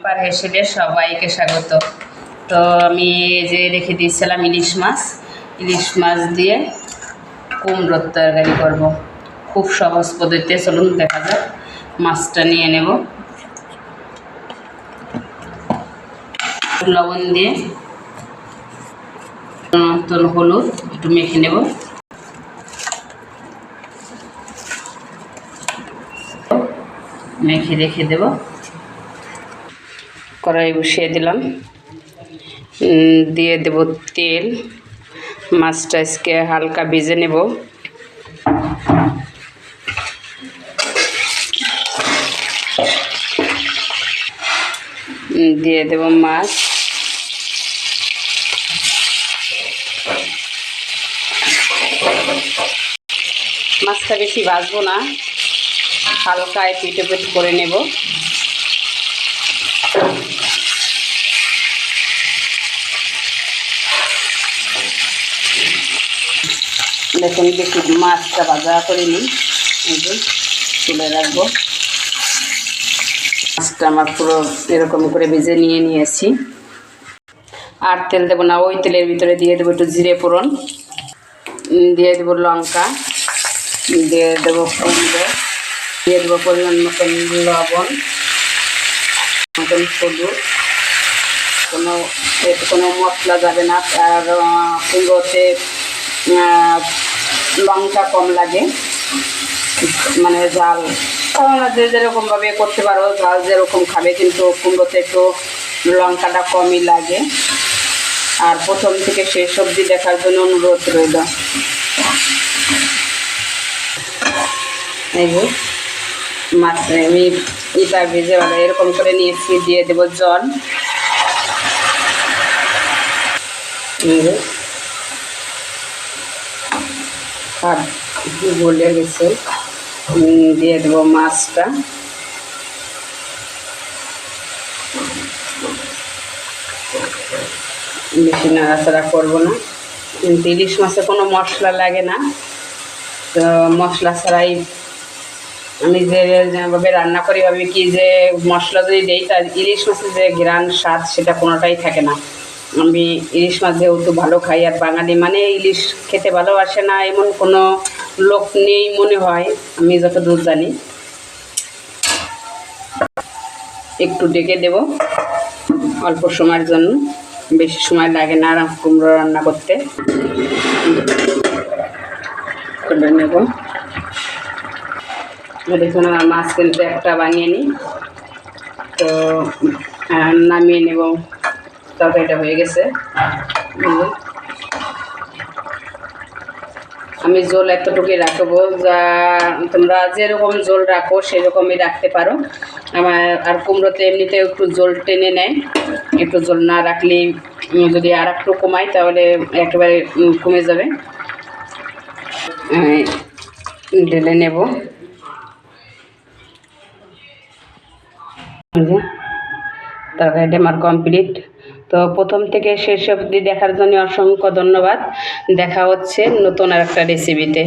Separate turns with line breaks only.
পার হেসেলে সবাইকে স্বাগত। তো আমি এই যে রেখে দিয়েছিলাম ইলিশ মাছ দিয়ে কুমড়োর তরকারি করব। খুব সহজ পদ্ধতিতে, চলুন দেখা যাক। মাছটা নিয়ে নেব, লবণ দিয়ে নতুন হলুদ একটু মেখে নেব। মেখে রেখে দেব। কড়াই বসিয়ে দিলাম, দিয়ে দেব তেল। মাছটা আজকে হালকা ভেজে নেব। দিয়ে দেব মাছ। মাছটা বেশি ভাজবো না, হালকা পিঠে করে নেব। দেখুন, বেশি মাছটা ভাজা করে নিই, এই যে তুলে রাখবো। মাছটা আমার পুরো এরকম করে ভেজে নিয়েছি। আর তেল দেবো না, ওই তেলের ভিতরে দিয়ে দেবো একটু জিরে ফোড়ন, দিয়ে দেবো লঙ্কা, দিয়ে দেবো কুমড়ো, দিয়ে দেবো পরিমাণ মতন লবণ, মতন হলুদ। কোনো মশলা যাবে না। আর কুমড়োতে লঙ্কা কম লাগে, মানে ঝাল যে যেরকমভাবে করতে পারো, ঝাল যেরকম খাবে, কিন্তু কুমড়োতে একটু লঙ্কাটা কমই লাগে। আর প্রথম থেকে শেষ অবধি দেখার জন্য অনুরোধ রইল। এই যে মাছ আমি ইটা ভেজে এরকম করে নিয়েছি। দিয়ে দেবো জল, আর গলে গেছে। দিয়ে দেবো মাছটা, বেশি নাড়াচাড়া করবো না। কিন্তু ইলিশ মাছে কোনো মশলা লাগে না, তো মশলা ছাড়াই আমি যেভাবে রান্না করি, ভাবি কি যে মশলা যদি দেই তার ইলিশ মাছের যে ঘ্রাণ স্বাদ সেটা কোনোটাই থাকে না। আমি ইলিশ মাছ যেহেতু ভালো খাই, আর বাঙালি মানে ইলিশ খেতে ভালোবাসে না এমন কোনো লোক নেই মনে হয়, আমি যতদূর জানি। একটু ডেকে দেব অল্প সময়ের জন্য, বেশি সময় লাগে না কুমড়ো রান্না করতে। করে নেব। দেখুন, আমার মাছ কিন্তু একটা বানিয়ে নিই, তো নামিয়ে নেব। তরকারিটা হয়ে গেছে। আমি ঝোল এতটুকুই রাখবো, যা তোমরা যেরকম ঝোল রাখো সেরকমই রাখতে পারো। আমার আর কুমড়োতে এমনিতে একটু ঝোল টেনে নেয়, একটু ঝোল না রাখলে যদি আর একটু কমাই তাহলে একেবারে কমে যাবে। ঢেলে নেব। তরকারিটা আমার কমপ্লিট। তো প্রথম থেকে শেষ অবধি দেখার জন্য অসংখ্য ধন্যবাদ। দেখা হচ্ছে নতুন আর একটা রেসিপিতে।